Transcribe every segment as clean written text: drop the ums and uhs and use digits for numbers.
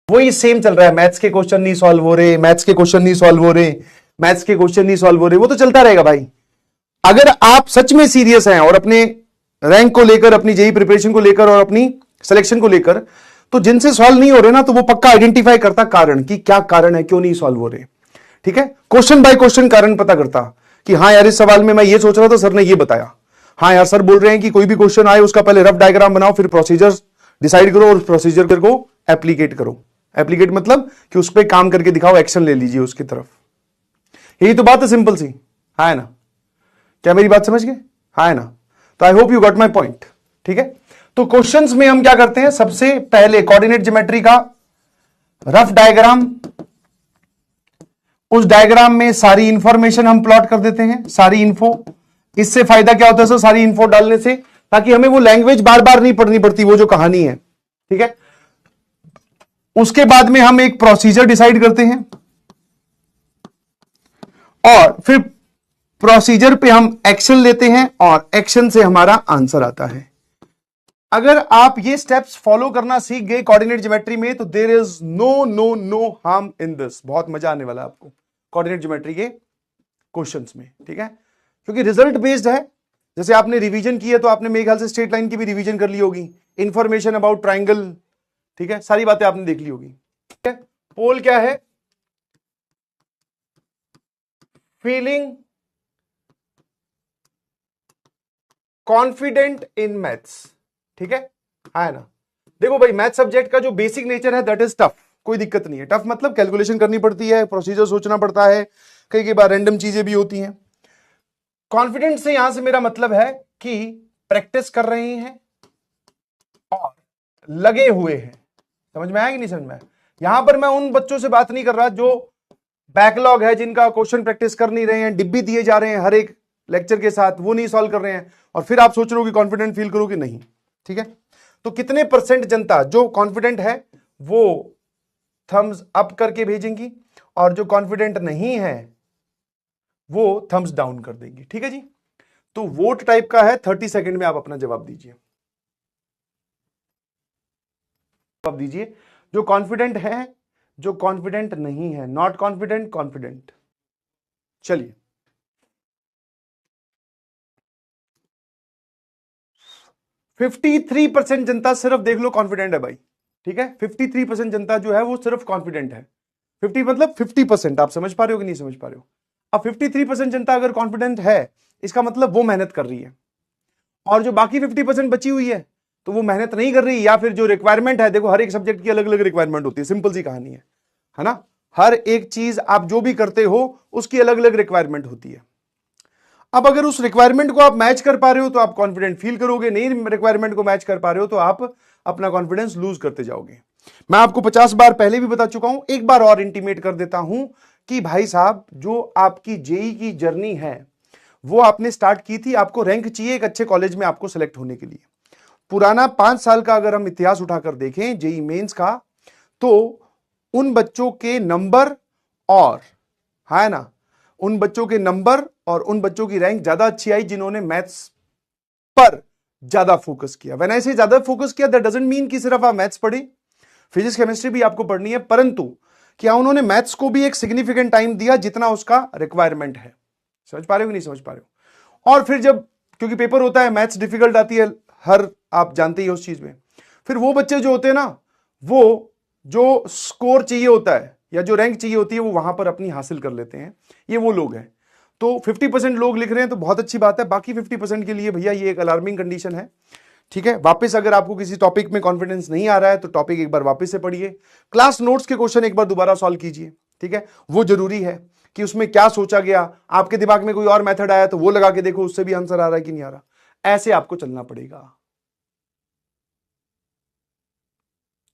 वही सेम चल रहा है, मैथ्स के क्वेश्चन नहीं सॉल्व हो रहे, मैथ्स के क्वेश्चन नहीं सॉल्व हो रहे, मैथ्स के क्वेश्चन नहीं सॉल्व हो रहे, वो तो चलता रहेगा भाई। अगर आप सच में सीरियस हैं और अपने रैंक को लेकर, अपनी जेई प्रिपरेशन को लेकर और अपनी सिलेक्शन को लेकर, तो जिनसे सॉल्व नहीं हो रहे ना, तो वो पक्का आइडेंटिफाई करता कारण कि क्या कारण है, क्यों नहीं सॉल्व हो रहे। ठीक है, क्वेश्चन बाय क्वेश्चन कारण पता करता कि हाँ यार इस सवाल में मैं ये सोच रहा था, सर ने ये बताया। हाँ यार सर बोल रहे हैं कि कोई भी क्वेश्चन आए उसका पहले रफ डायग्राम बनाओ, फिर प्रोसीजर डिसाइड करो और प्रोसीजर को एप्लीकेट करो। एप्लीकेट मतलब कि उस पर काम करके दिखाओ, एक्शन ले लीजिए उसकी तरफ। यही तो बात है, सिंपल सी। हाँ है ना? क्या मेरी बात समझ गए? हाँ है ना? तो I hope you got my point. ठीक है, तो क्वेश्चंस में हम क्या करते हैं, सबसे पहले कोऑर्डिनेट ज्योमेट्री का रफ डायग्राम, उस डायग्राम में सारी इंफॉर्मेशन हम प्लॉट कर देते हैं, सारी इंफो। इससे फायदा क्या होता है सर, सारी इंफो डालने से, ताकि हमें वो लैंग्वेज बार बार नहीं पढ़नी पड़ती, वो जो कहानी है। ठीक है, उसके बाद में हम एक प्रोसीजर डिसाइड करते हैं और फिर प्रोसीजर पे हम एक्शन लेते हैं और एक्शन से हमारा आंसर आता है। अगर आप ये स्टेप्स फॉलो करना सीख गए कोऑर्डिनेट ज्योमेट्री में, तो there is no harm in this. बहुत मजा आने वाला है आपको कोऑर्डिनेट ज्योमेट्री के क्वेश्चंस में। ठीक है, क्योंकि रिजल्ट बेस्ड है। जैसे आपने रिवीजन की है तो आपने मेरे ख्याल से स्ट्रेट लाइन की भी रिवीजन कर ली होगी, इंफॉर्मेशन अबाउट ट्राइंगल, ठीक है, सारी बातें आपने देख ली होगी। ठीक है, पोल क्या है, फीलिंग कॉन्फिडेंट इन मैथ्स। ठीक है ना? देखो भाई, मैथ सब्जेक्ट का जो बेसिक नेचर है दैट इज टफ, कोई दिक्कत नहीं है। टफ मतलब कैलकुलेशन करनी पड़ती है, प्रोसीजर सोचना पड़ता है, कई बार रैंडम चीजें भी होती हैं। कॉन्फिडेंट से यहां से मेरा मतलब है कि प्रैक्टिस कर रहे हैं और लगे हुए हैं। समझ में आया कि नहीं समझ में आया? यहां पर मैं उन बच्चों से बात नहीं कर रहा जो बैकलॉग है, जिनका क्वेश्चन प्रैक्टिस कर नहीं रहे हैं, डिब्बी दिए जा रहे हैं हर एक लेक्चर के साथ, वो नहीं सॉल्व कर रहे हैं, और फिर आप सोच रहे हो कि कॉन्फिडेंट फील करो कि नहीं। ठीक है, तो कितने परसेंट जनता जो कॉन्फिडेंट है वो थम्स अप करके भेजेंगी, और जो कॉन्फिडेंट नहीं है वो थम्स डाउन कर देंगी। ठीक है जी, तो वोट टाइप का है, 30 सेकंड में आप अपना जवाब दीजिए। जवाब दीजिए, जो कॉन्फिडेंट है, जो कॉन्फिडेंट नहीं है, नॉट कॉन्फिडेंट, कॉन्फिडेंट। चलिए, %53 जनता सिर्फ देख लो कॉन्फिडेंट है भाई। ठीक है, 53% जनता जो है वो सिर्फ कॉन्फिडेंट है। 50 मतलब 50%। आप समझ पा रहे हो कि नहीं समझ पा रहे हो? अब 53% जनता अगर कॉन्फिडेंट है, इसका मतलब वो मेहनत कर रही है, और जो बाकी 50% बची हुई है तो वो मेहनत नहीं कर रही, या फिर जो रिक्वायरमेंट है, देखो हर एक सब्जेक्ट की अलग अलग रिक्वायरमेंट होती है, सिंपल सी कहानी है ना? हर एक चीज आप जो भी करते हो उसकी अलग अलग रिक्वायरमेंट होती है। अब अगर उस रिक्वायरमेंट को आप मैच कर पा रहे हो तो आप कॉन्फिडेंट फील करोगे, नहीं रिक्वायरमेंट को मैच कर पा रहे हो तो आप अपना कॉन्फिडेंस लूज करते जाओगे। मैं आपको 50 बार पहले भी बता चुका हूं, एक बार और इंटीमेट कर देता हूं कि भाई साहब, जो आपकी जेई की जर्नी है वो आपने स्टार्ट की थी, आपको रैंक चाहिए एक अच्छे कॉलेज में आपको सेलेक्ट होने के लिए। पुराना 5 साल का अगर हम इतिहास उठाकर देखें जेई मेंस का, तो उन बच्चों के नंबर और, है ना, उन बच्चों के नंबर और उन बच्चों की रैंक ज्यादा अच्छी आई जिन्होंने मैथ्स पर ज्यादा फोकस किया। व्हेन आई से ज्यादा फोकस किया, दैट डजंट मीन कि सिर्फ आप मैथ्स पढ़े, फिजिक्स केमिस्ट्री भी आपको पढ़नी है, परंतु क्या उन्होंने मैथ्स को भी एक सिग्निफिकेंट टाइम दिया जितना उसका रिक्वायरमेंट है। समझ पा रहे हो कि नहीं समझ पा रहे हो? और फिर जब, क्योंकि पेपर होता है, मैथ्स डिफिकल्ट आती है हर, आप जानते ही हो उस चीज में, फिर वो बच्चे जो होते हैं ना, वो जो स्कोर चाहिए होता है या जो रैंक चाहिए होती है वो वहां पर अपनी हासिल कर लेते हैं, ये वो लोग हैं। तो 50% लोग लिख रहे हैं तो बहुत अच्छी बात है, बाकी 50% के लिए भैया ये एक अलार्मिंग कंडीशन है। ठीक है, वापस अगर आपको किसी टॉपिक में कॉन्फिडेंस नहीं आ रहा है तो टॉपिक एक बार वापस से पढ़िए, क्लास नोट्स के क्वेश्चन एक बार दोबारा सॉल्व कीजिए। ठीक है, वो जरूरी है कि उसमें क्या सोचा गया, आपके दिमाग में कोई और मेथड आया तो वो लगा के देखो उससे भी आंसर आ रहा है कि नहीं आ रहा, ऐसे आपको चलना पड़ेगा।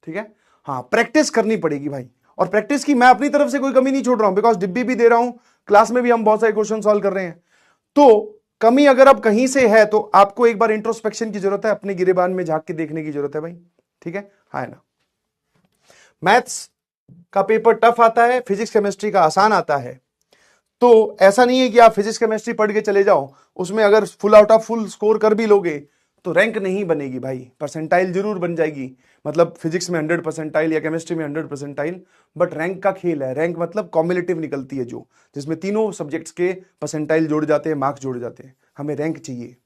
ठीक है, हाँ, प्रैक्टिस करनी पड़ेगी भाई, और प्रैक्टिस की मैं अपनी तरफ से कोई कमी नहीं छोड़ रहा हूं, बिकॉज डिब्बी भी दे रहा हूं, क्लास में भी हम बहुत सारे क्वेश्चन सॉल्व कर रहे हैं। तो कमी अगर अब कहीं से है तो आपको एक बार इंट्रोस्पेक्शन की जरूरत है, अपने गिरेबान में झांक के देखने की जरूरत है भाई। ठीक है, हाँ ना? मैथ्स का पेपर टफ आता है, फिजिक्स केमिस्ट्री का आसान आता है। तो ऐसा नहीं है कि आप फिजिक्स केमिस्ट्री पढ़ के चले जाओ, उसमें अगर full out of full score कर भी लोगे तो रैंक नहीं बनेगी भाई, परसेंटाइल जरूर बन जाएगी, मतलब फिजिक्स में 100 परसेंटाइल या केमिस्ट्री में 100 परसेंटाइल, बट रैंक का खेल है। रैंक मतलब कॉम्युलेटिव निकलती है जो, जिसमें तीनों सब्जेक्ट्स के परसेंटाइल जोड़ जाते हैं, मार्क्स जोड़ जाते हैं। हमें रैंक चाहिए।